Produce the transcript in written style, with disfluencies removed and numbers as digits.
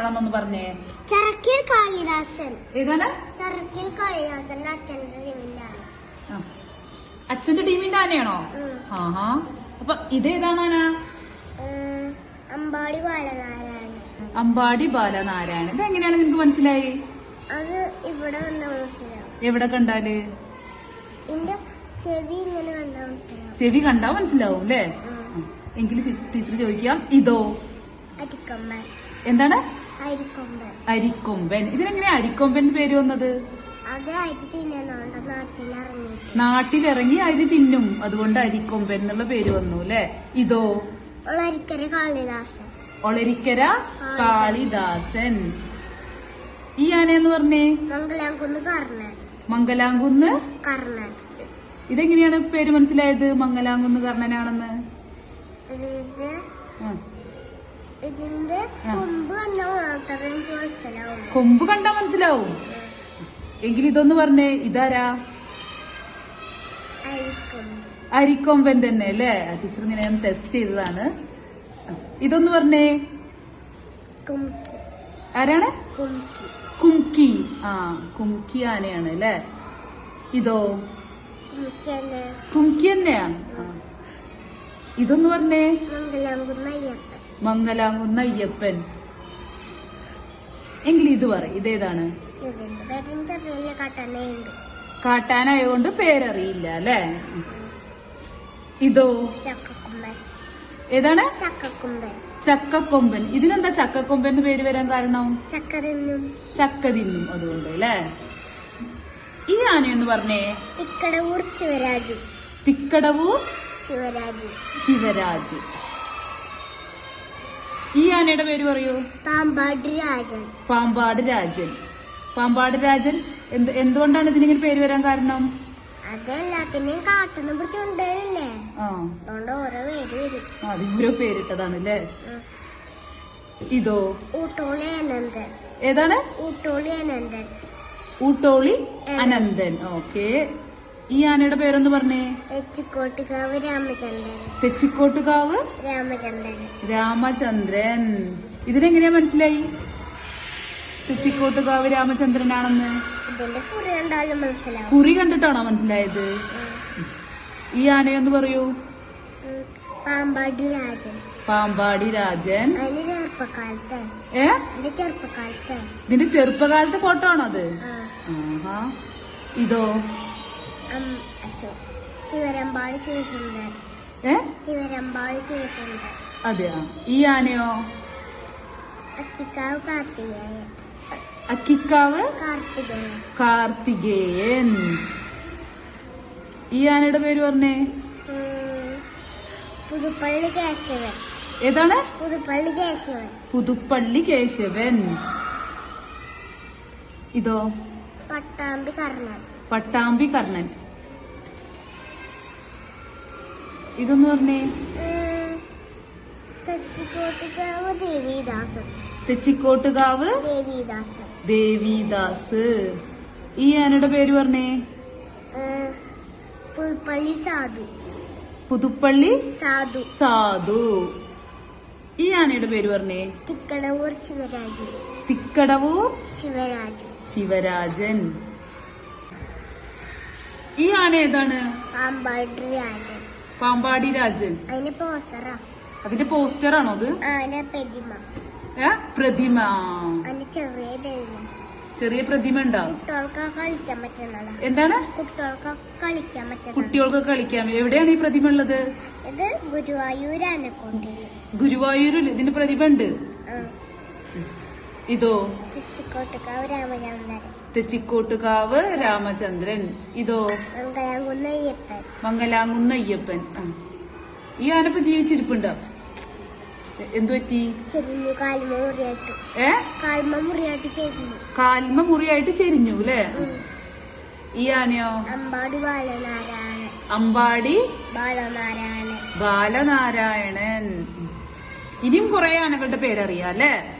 ആണെന്നൊന്ന് പറഞ്ഞേ. ചരക്കിൽ കാളിദാസൻ. ഏതാണ്? ചരക്കിൽ കാളിദാസന്റെ അച്ഛന്റെ ടീമിന്റാണ്. അച്ഛന്റെ ടീമിന്റെ ആനയാണോ? ആഹാ. അപ്പൊ ഇതേതാണ് ആന? അമ്പാടി ബാലനാരായണൻ. അമ്പാടി ബാലനാരായണൻ. ഇതെങ്ങനെയാണ് നിനക്ക് മനസ്സിലായി? അത് ഇവിടെ കണ്ടാ മനസ്സിലാവും. എവിടെ കണ്ടാല്? എന്റെ ചെവി ഇങ്ങനെ കണ്ടാ മനസ്സിലാവും. ചെവി കണ്ടാ മനസ്സിലാവും അല്ലേ? എങ്കിലും ടീച്ചർ ചോദിക്കാം, ഇതോ? അരിക്കൊമ്പൻ. എന്താണ്? അരിക്കൊമ്പൻ. അരിക്കൊമ്പൻ. ഇതിനെങ്ങനെയാ അരിക്കൊമ്പൻ പേര് വന്നത്? അത് അരി തിന്നാനോണ്ട് നാട്ടിലിറങ്ങി. നാട്ടിലിറങ്ങി അരി തിന്നും, അതുകൊണ്ട് അരിക്കൊമ്പൻ എന്നുള്ള പേര് വന്നു അല്ലെ? ഇതോ? ഒളരിക്കര കാളിദാസൻ. ഒളരിക്കര കാളിദാസൻ. ഈ ആനയെന്ന് പറഞ്ഞേ? മംഗലാംകുന്ന് കർണൻ. മംഗലാംകുന്ന് കർണൻ. ഇതെങ്ങനെയാണ് പേര് മനസ്സിലായത് മംഗലാംകുന്ന് കർണനാണെന്ന്? ഇതിന്റെ കൊമ്പ് കണ്ടാ മാത്രമേ മനസ്സിലാവും. കൊമ്പ് കണ്ടാ മനസ്സിലാവും. എങ്കിൽ ഇതൊന്ന് പറഞ്ഞേ, ഇതാരാ? അരിക്കൊമ്പൻ തന്നെ അല്ലേ? ടീച്ചർ ഇങ്ങനെ ടെസ്റ്റ് ചെയ്തതാണ്. ഇതൊന്ന് പറഞ്ഞേ, ആരാണ്? കുംകി. ആ, കുംകി ആനയാണ് അല്ലേ? ഇതോ? കുംകി തന്നെയാണ്. ഇതൊന്ന് പറഞ്ഞേ, മംഗലാംകുന്ന് അയ്യപ്പൻ. എങ്കിൽ ഇത് പറ, ഇതേതാണ്? കാട്ടാനായോണ്ട് പേരറിയില്ല അല്ലേ? ഇതോ? ഏതാണ്? ചക്കക്കൊമ്പൻ. ഇതിനെന്താ ചക്കക്കൊമ്പൻ എന്ന് പേര് വരാൻ കാരണം? ചക്ക തിന്നും, അതുകൊണ്ട് അല്ലേ? ഈ ആനയെന്ന് പറഞ്ഞേ? തിക്കടവൂർ ശിവരാജു. തിക്കടവൂർ ശിവരാജ്. ഈ ആനയുടെ പേര് പറയൂ. പാമ്പാട് രാജൻ. പാമ്പാട് രാജൻ. പാമ്പാട് രാജൻ എന്തുകൊണ്ടാണ് ഇതിനിങ്ങനെ പേര് വരാൻ കാരണം? അതെല്ലാത്തിനെയും കാട്ടുന്ന പിടിച്ചുകൊണ്ടല്ലേ, അതുകൊണ്ട് ഓരോ പേര് വരും. ഓരോ പേരിട്ടതാണ് അല്ലേ? ഇതോ? ഊട്ടോളി അനന്തൻ. ഏതാണ്? ഊട്ടോളി അനന്തൻ. ഊട്ടോളി അനന്തൻ. ഓക്കെ. ഈ ആനയുടെ പേരൊന്ന് പറഞ്ഞേ. തെച്ചിക്കോട്ടുകാവ് രാമചന്ദ്രൻ. തെച്ചിക്കോട്ടുകാവ് രാമചന്ദ്രൻ. ഇതിനെങ്ങനെയാ മനസ്സിലായി തെച്ചിക്കോട്ടുകാവ് രാമചന്ദ്രനാണെന്ന്? ഇതിന്റെ കുറി കണ്ടാലും മനസ്സിലാവും. കുറി കണ്ടിട്ടാണോ മനസ്സിലായത്? ഈ ആനയൊന്ന് പറയൂ. പാമ്പാടി രാജൻ. പാമ്പാടി രാജൻ. ചെറുപ്പകാലത്തെ. ഇതിന്റെ ചെറുപ്പകാലത്തെ ഫോട്ടോ ആണോ അത്? ഇതോ? തിവരമ്പാടി ശിവസുന്ദർ. തിവരമ്പാടി ശിവസുന്ദർ. അതെയാ. ഈ ആനയോ? അക്കിക്കാവ് കാർത്തികേയൻ. അക്കിക്കാവ് കാർത്തികേയൻ. ഈ ആനയുടെ പേര് പറഞ്ഞേ? പുതുപ്പള്ളി കേശവൻ. ഏതാണ്? പുതുപ്പള്ളി കേശവൻ. പുതുപ്പള്ളി കേശവൻ. ഇതോ? പട്ടാമ്പി കർണൻ. പട്ടാമ്പി കർണൻ. ഇതൊന്ന് പറഞ്ഞേ. തെച്ചിക്കോട്ടുകാവ് ദേവിദാസൻ. തെച്ചിക്കോട്ടുകാവ് ദേവിദാസ്. ഈ ആനയുടെ പേര് പറഞ്ഞേ? പുതുപ്പള്ളി സാധു. പുതുപ്പള്ളി സാധു. ഈ ആനയുടെ പേര് പറഞ്ഞേ? തിക്കടവൂർ ശിവരാജു. തിക്കടവൂർ ശിവരാജൻ. ഈ ആന ഏതാണ്? പാമ്പാടി രാജൻ. പാമ്പാടി രാജൻ. അതിന്റെ പോസ്റ്ററാ. അതിന്റെ പോസ്റ്ററാണോ അത്? പ്രതിമ. ചെറിയ പ്രതിമ ഉണ്ടാവും. കളിക്കാൻ പറ്റുന്നതാ. എന്താണ്? കുട്ടികൾക്ക് കളിക്കാം. എവിടെയാണ് ഈ പ്രതിമ ഉള്ളത്? ഇത് ഗുരുവായൂർ ആനക്കോട്ടയിൽ. ഗുരുവായൂരിൽ ഇതിന്റെ പ്രതിമ ഉണ്ട്. ഇതോ? തെച്ചിക്കോട്ടുകാവ് രാമചന്ദ്രൻ. ഇതോ? മംഗലാംകുന്ന് അയ്യപ്പൻ. ഈ ആനപ്പ് ജീവിച്ചിരിപ്പുണ്ടോ? എന്തു പറ്റി? കാൽമ മുറിയായിട്ട് ചെരിഞ്ഞു അല്ലേ? ഈ ആനയോ? അമ്പാടി ബാലനാരായണൻ. ഇനിയും കുറെ ആനകളുടെ പേരറിയാം അല്ലേ?